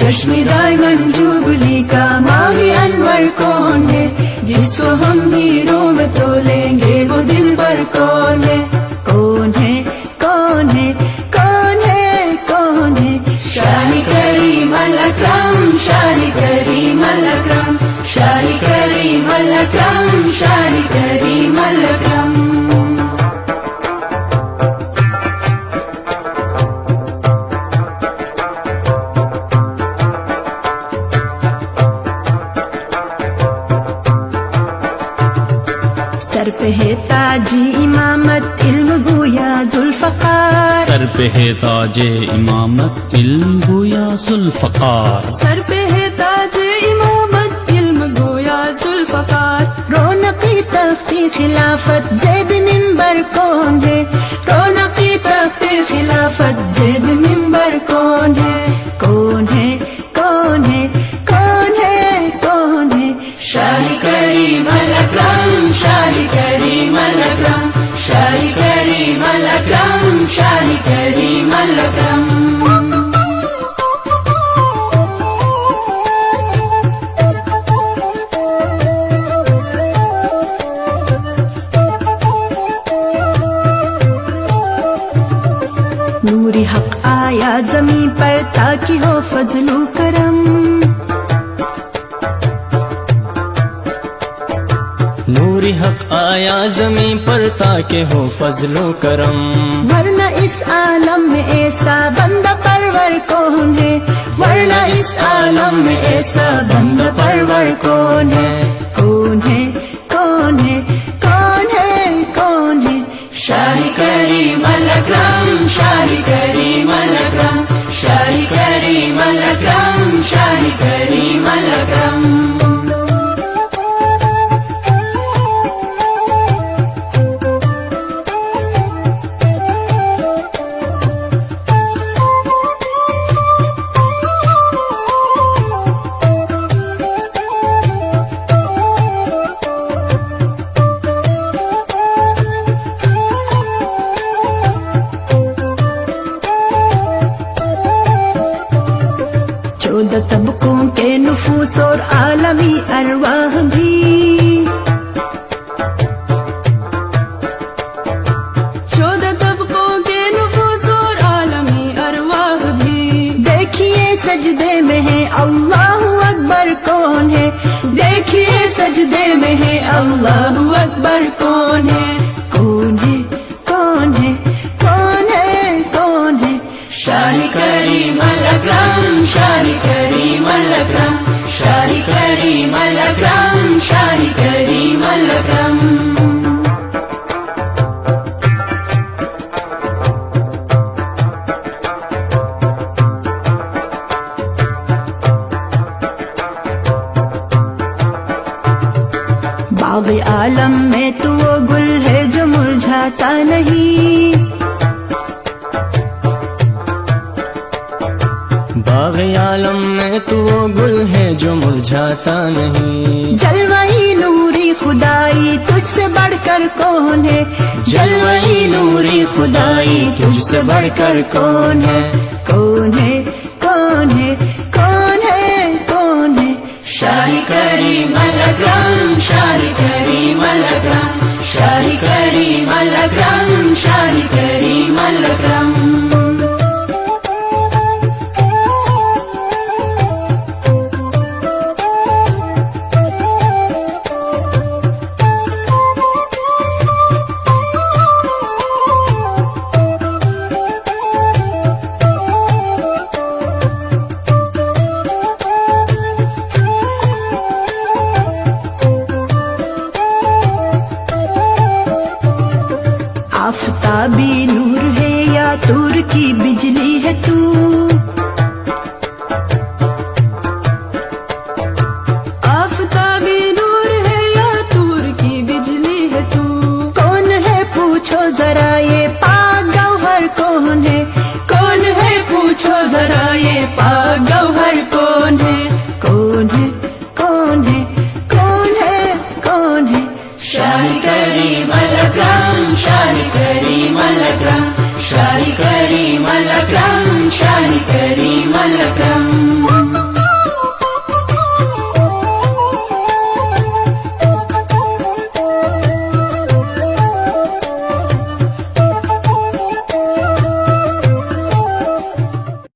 जश्न diamond jubilee का माही अनवर कौन है, जिसको हम हीरो में तो लेंगे वो दिलबर कौन है। कौन है कौन है कौन है कौन है, शाही करीम अल अकरम, शाही करीम अल अकरम, शाही करीम अल अकरम, शाही करीम अल अकरम। सर पे है ताजी इमामत इल्म गोया जुल्फ़कार, सर पे है ताजे इमामत इल्म गोया जुल्फ़कार, सर पे है ताजे इमामत इल्म गोया जुल्फ़कार। रौनकी तख्ती खिलाफत ज़ेब मिंबर कौन है, रौनकी तख्ती खिलाफत ज़ेब मिंबर कौन है। कौन है कौन है कौन है कौन है, शाही करीम अल अकरम, शाही करीम अल अकरम, शाही करीम अल अकरम, शाही करीम अल अकरम। नूरी हक आया जमीन पर ताकि हो फजलो करम, नूरी हक आया ज़मीं पर ताकि हो फजलो करम। वरना इस आलम में ऐसा बंदा परवर कौन है, वरना इस आलम में ऐसा बंदा परवर कौन है। कौन है कौन है कौन है कौन है, शाही करीम अल अकरम, शाही करीम अल अकरम, शाही करीम अल अकरम, शाही करीम अल अकरम। चौदह तबकों के नुफूस और आलमी अरवाह भी, चौदह तबकों के नुफूस और आलमी अरवाह भी। देखिए सजदे में है अल्लाहु अकबर कौन है, देखिए सजदे में है अल्लाहु अकबर कौन है। कौन है कौन है कौन है कौन है, शाही करीम अल अकरम, शाही करीम अल अकरम, शाही करीम अल अकरम, शाही करीम अल अकरम। बाग़ आलम में तो वो गुल है जो मुरझाता नहीं, बाग़ आलम में तो वो गुल है जो मुरझाता नहीं। जलवाई नूरी खुदाई तुझसे बढ़कर कौन है, जलवाई नूरी खुदाई तुझसे बढ़कर कौन है। कौन है कौन है कौन है कौन है, शाही करीम अल अकरम, शाही करीम अल अकरम, शाही करीम अल अकरम, शाही करीम अल अकरम। आफताबी नूर है या तूर की बिजली है तू, आफताबी नूर है या तूर की बिजली है तू। कौन है पूछो जरा ये पाक गौहर कौन है, कौन है पूछो जरा ये पाक गौहर कौन है। कौन है कौन है कौन है कौन है, शाही करीम अल अकरम, शाही करीम अल अकरम, शाही करीम अल अकरम, शाही करीम अल अकरम।